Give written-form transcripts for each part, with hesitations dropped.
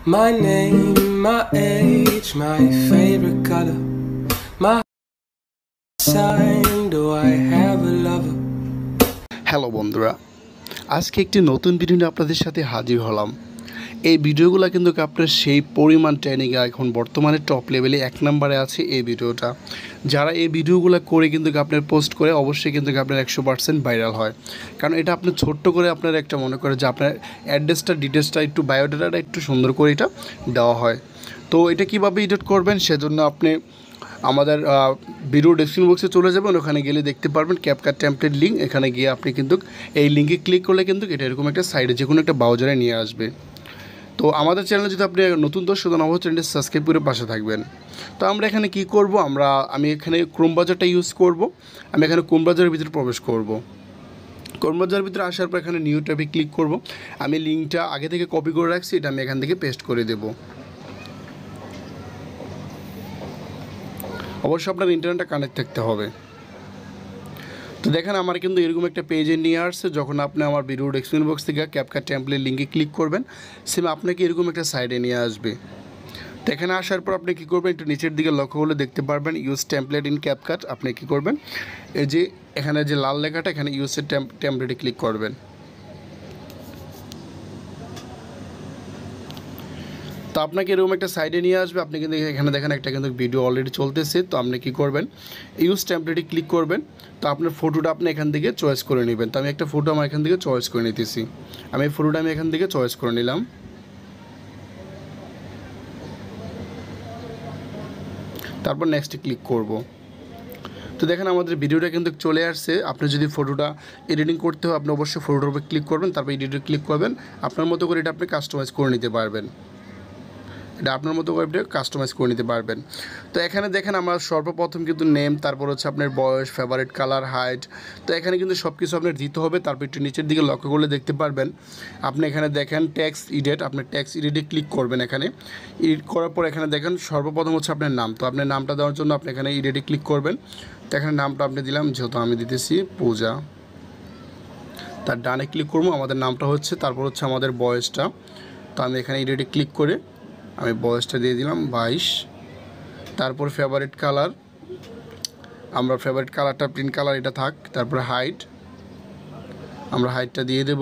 My name, my age, my favorite color, my sign, do I have a lover? Hello বন্ধুরা, আজকে একটি নতুন video নিয়ে আপনাদের সাথে হাজির হলাম। এই ভিডিওগুলো কিন্তু আপনার সেই পরিমাণ ট্রেনিংয়ে এখন বর্তমানে টপ লেভেলে 1 নম্বরে আছে এই ভিডিওটা। যারা এই ভিডিওগুলো করে কিন্তু আপনার পোস্ট করে অবশ্যই কিন্তু আপনার 100% ভাইরাল হয়। কারণ এটা আপনি ছোট্ট করে আপনার একটা মনে করে যে আপনার অ্যাড্রেসটা ডিটেলসটা একটু বায়োডাটাটা একটু সুন্দর করে এটা দেওয়া হয়। তো এটা কীভাবে এডিট করবেন সেজন্য আপনি আমাদের ভিডিও ডেসক্রিপশন বক্সে চলে যাবেন, ওখানে গেলে দেখতে পারবেন ক্যাপকাট টেমপ্লেট লিঙ্ক। এখানে গিয়ে আপনি কিন্তু এই লিঙ্কে ক্লিক করলে কিন্তু এটা এরকম একটা সাইডে যে কোনো একটা ব্রাউজারে নিয়ে আসবে। তো আমাদের চ্যানেলে যদি আপনি নতুন দর্শক হন অবশ্যই চ্যানেলটি সাবস্ক্রাইব করে পাশে থাকবেন। তো আমরা এখানে কি করব, আমি এখানে ক্রোম ব্রাউজারটা ইউজ করব। আমি এখানে ক্রোম ব্রাউজারের ভিতরে প্রবেশ করব। ক্রোম ব্রাউজারের ভিতরে আসার পর এখানে নিউ ট্যাবে ক্লিক করব। আমি লিঙ্কটা আগে থেকে কপি করে রাখছি, এটা আমি এখান থেকে পেস্ট করে দেব। অবশ্যই আপনার ইন্টারনেটটা কানেক্ট থাকতে হবে। তো দেখেন আমার কিন্তু এরকম একটা পেজে নিয়ে আসছে। যখন আপনি আমার ভিডিও ডেসক্রিপশন বক্স থেকে ক্যাপকাট টেমপ্লেট লিঙ্কে ক্লিক করবেন, সেম আপনাকে এরকম একটা সাইডে নিয়ে আসবে। তো এখানে আসার পর আপনি কী করবেন, একটু নিচের দিকে লক্ষ্য করলে দেখতে পারবেন ইউজ টেমপ্লেট ইন ক্যাপকাট। আপনি কী করবেন, এই যে এখানে যে লাল লেখাটা এখানে ইউজের টেমপ্লেটে ক্লিক করবেন। তো আপনাকে এরকম একটা সাইডে নিয়ে আসবে। আপনি কিন্তু এখানে দেখেন একটা কিন্তু ভিডিও অলরেডি চলতেছে। তো আপনি কী করবেন, ইউজ টেমপ্লেটে ক্লিক করবেন। তো আপনার ফটোটা আপনি এখান থেকে চয়েস করে নেবেন। তো আমি একটা ফটো আমার এখান থেকে চয়েস করে নিতেছি। আমি এই ফটোটা এখান থেকে চয়েস করে নিলাম। তারপর নেক্সটে ক্লিক করব। তো দেখেন আমাদের ভিডিওটা কিন্তু চলে আসছে। আপনি যদি ফটোটা এডিটিং করতে হয় আপনি অবশ্যই ফটোটার উপর ক্লিক করবেন, তারপর এডিটে ক্লিক করবেন। আপনার মতো করে এটা আপনি কাস্টমাইজ করে নিতে পারবেন। এটা আপনার মতো করে কাস্টমাইজ করে নিতে পারবেন। তো এখানে দেখেন আমরা সর্বপ্রথম কিন্তু নেম, তারপর হচ্ছে আপনার বয়স, ফেভারিট কালার, হাইট। তো এখানে কিন্তু সব কিছু আপনার দিতে হবে। তারপর একটু নিচের দিকে লক্ষ্য করলে দেখতে পারবেন আপনি এখানে দেখেন ট্যাক্স এডিট। আপনি ট্যাক্স এডিটে ক্লিক করবেন। এখানে এডিট করার পর এখানে দেখেন সর্বপ্রথম হচ্ছে আপনার নাম। তো আপনার নামটা দেওয়ার জন্য আপনি এখানে এডিটে ক্লিক করবেন। তো এখানে নামটা আপনি দিলাম, যেহেতু আমি দিতেছি পূজা। তার ডানে ক্লিক করবো, আমাদের নামটা হচ্ছে, তারপর হচ্ছে আমাদের বয়সটা। তো আমি এখানে এডিটে ক্লিক করে আমি বয়সটা দিয়ে দিলাম 22। তারপর ফেভারিট কালার, আমরা ফেভারিট কালারটা প্রিন্ট কালার এটা থাক। তারপরে হাইট, আমরা হাইটটা দিয়ে দেব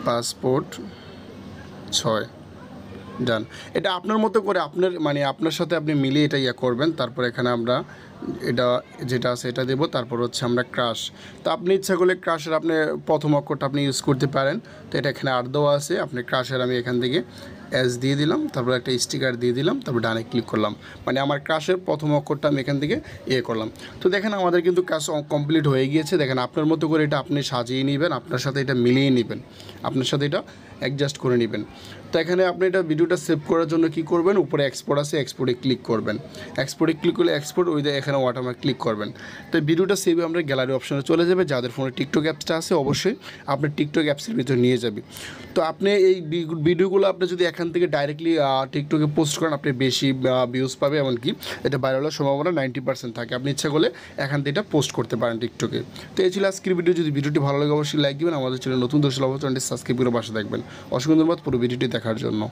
পাসপোর্ট 6। ডান। এটা আপনার মতো করে আপনার সাথে আপনি মিলিয়ে এটা করবেন। তারপর এখানে আমরা এটা যেটা আছে এটা দেবো। তারপর হচ্ছে আমরা ক্রাশ। তো আপনি ইচ্ছা করলে ক্রাশের আপনি প্রথম অক্ষরটা আপনি ইউজ করতে পারেন। তো এটা এখানে আর দেওয়া আছে। আপনি ক্রাশের আমি এখান থেকে এস দিয়ে দিলাম, তারপর একটা স্টিকার দিয়ে দিলাম, তারপর ডানে ক্লিক করলাম। আমার ক্রাশের প্রথম অক্ষরটা আমি এখান থেকে করলাম। তো দেখেন আমাদের কিন্তু কাজ কমপ্লিট হয়ে গিয়েছে। দেখেন আপনার মতো করে এটা আপনি সাজিয়ে নেবেন, আপনার সাথে এটা মিলিয়ে নেবেন, আপনার সাথে এটা অ্যাডজাস্ট করে নেবেন। তো এখানে আপনি এটা ভিডিওটা সেভ করার জন্য কি করবেন, উপরে এক্সপোর্ট আছে, এক্সপোর্টে ক্লিক করবেন। এক্সপোর্টে ক্লিক করলে এক্সপোর্ট ওই এখানে ওয়াটারমার্ক ক্লিক করবেন। তো ভিডিওটা সেভ আমরা গ্যালারি অপশনে চলে যাবে। যাদের ফোনে টিকটক অ্যাপসটা আছে অবশ্যই আপনার টিকটক অ্যাপসের ভিতরে নিয়ে যাবে। তো আপনি এই ভিডিওগুলো আপনি যদি এখান থেকে ডাইরেক্টলি টিকটকে পোস্ট করেন আপনি বেশি ভিউজ পাবে, এমনকি এটা ভাইরাল হওয়ার সম্ভাবনা 90% থাকে। আপনি ইচ্ছা করলে এখান থেকে এটা পোস্ট করতে পারেন টিকটকে। তো এই ছিল আজকের ভিডিও। যদি ভিডিওটি ভালো লাগে অবশ্যই লাইক দিবেন। আমাদের চ্যানেল নতুন দর্শক অবশ্যই সাবস্ক্রাইব করে পাশে থাকবেন। অসংখ্য ধন্যবাদ পুরো ভিডিওটি দেখার জন্য।